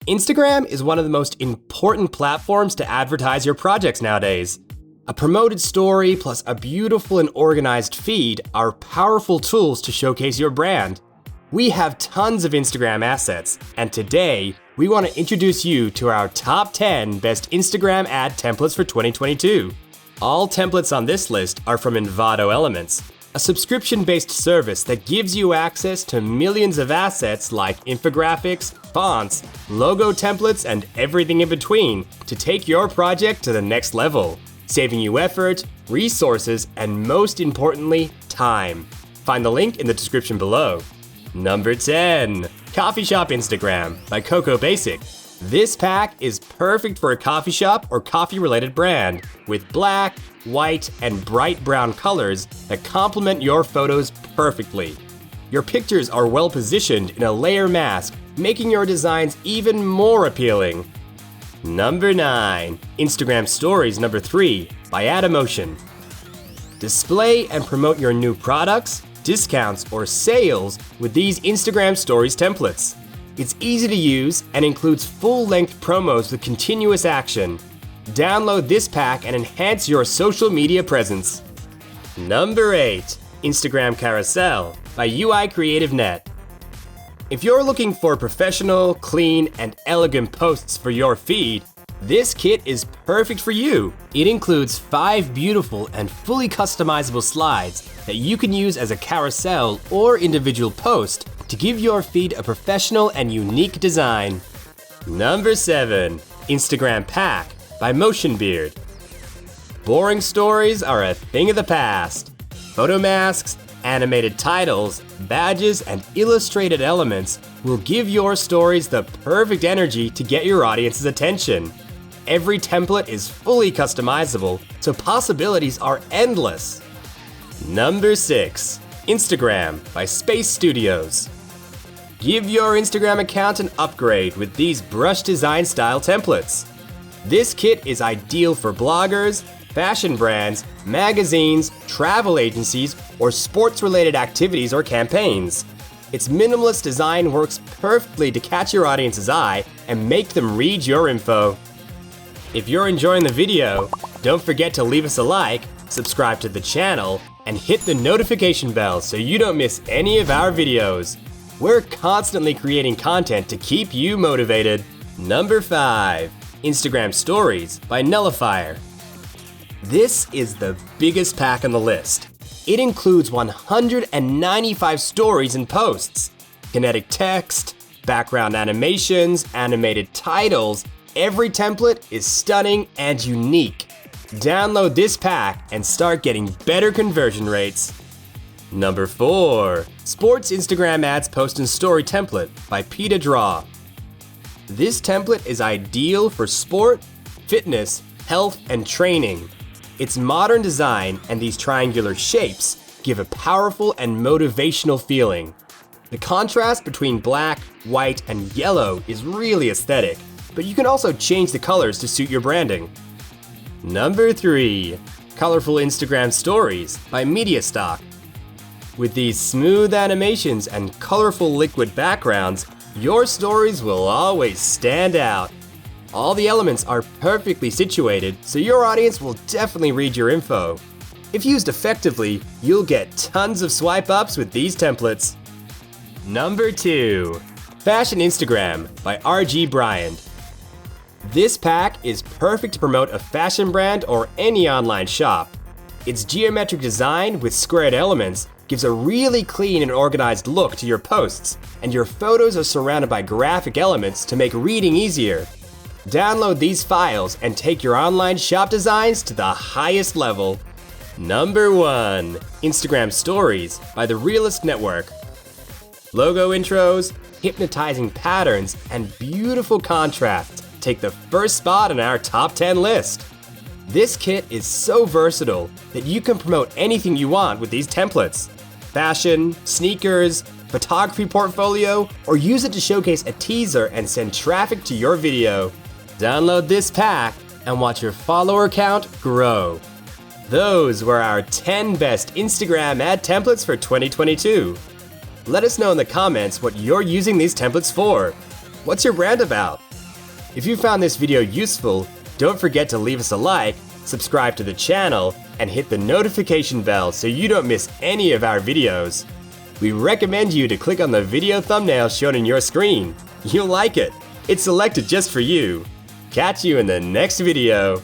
Instagram is one of the most important platforms to advertise your projects nowadays. A promoted story plus a beautiful and organized feed are powerful tools to showcase your brand. We have tons of Instagram assets, and today we want to introduce you to our top 10 best Instagram ad templates for 2022. All templates on this list are from Envato Elements, a subscription-based service that gives you access to millions of assets like infographics, fonts, logo templates, and everything in between to take your project to the next level, saving you effort, resources, and most importantly, time. Find the link in the description below. Number 10. Coffee Shop Instagram by Coco Basic. This pack is perfect for a coffee shop or coffee-related brand, with black, white, and bright brown colors that complement your photos perfectly. Your pictures are well positioned in a layer mask, making your designs even more appealing. Number 9. Instagram Stories Number 3 by Adamotion. Display and promote your new products, discounts, or sales with these Instagram Stories templates. It's easy to use and includes full-length promos with continuous action. Download this pack and enhance your social media presence. Number 8. Instagram Carousel by UI Creative Net. If you're looking for professional, clean, and elegant posts for your feed, this kit is perfect for you. It includes 5 beautiful and fully customizable slides that you can use as a carousel or individual post to give your feed a professional and unique design. Number 7. Instagram Pack by Motionbeard. Boring stories are a thing of the past. Photo masks, animated titles, badges, and illustrated elements will give your stories the perfect energy to get your audience's attention. Every template is fully customizable, so possibilities are endless. Number 6. Instagram by Space Studios. Give your Instagram account an upgrade with these brush design style templates. This kit is ideal for bloggers, fashion brands, magazines, travel agencies, or sports-related activities or campaigns. Its minimalist design works perfectly to catch your audience's eye and make them read your info. If you're enjoying the video, don't forget to leave us a like, subscribe to the channel, and hit the notification bell so you don't miss any of our videos. We're constantly creating content to keep you motivated. Number 5. Instagram Stories by Nullifier. This is the biggest pack on the list. It includes 195 stories and posts, kinetic text, background animations, animated titles. Every template is stunning and unique. Download this pack and start getting better conversion rates. Number 4. Sports Instagram Ads Post and Story Template by Peta Draw. This template is ideal for sport, fitness, health, and training. Its modern design and these triangular shapes give a powerful and motivational feeling. The contrast between black, white, and yellow is really aesthetic, but you can also change the colors to suit your branding. Number 3. Colorful Instagram Stories by Mediastock. With these smooth animations and colorful liquid backgrounds, your stories will always stand out. All the elements are perfectly situated, so your audience will definitely read your info. If used effectively, you'll get tons of swipe ups with these templates. Number 2. Fashion Instagram by RG Bryant. This pack is perfect to promote a fashion brand or any online shop. Its geometric design with squared elements gives a really clean and organized look to your posts, and your photos are surrounded by graphic elements to make reading easier. Download these files and take your online shop designs to the highest level. Number 1. Instagram Stories by The Realist Network. Logo intros, hypnotizing patterns, and beautiful contrasts take the first spot on our top 10 list. This kit is so versatile that you can promote anything you want with these templates. Fashion, sneakers, photography portfolio, or use it to showcase a teaser and send traffic to your video. Download this pack and watch your follower count grow. Those were our 10 best Instagram ad templates for 2022. Let us know in the comments what you're using these templates for. What's your brand about? If you found this video useful, don't forget to leave us a like, subscribe to the channel, and hit the notification bell so you don't miss any of our videos. We recommend you to click on the video thumbnail shown on your screen. You'll like it. It's selected just for you. Catch you in the next video.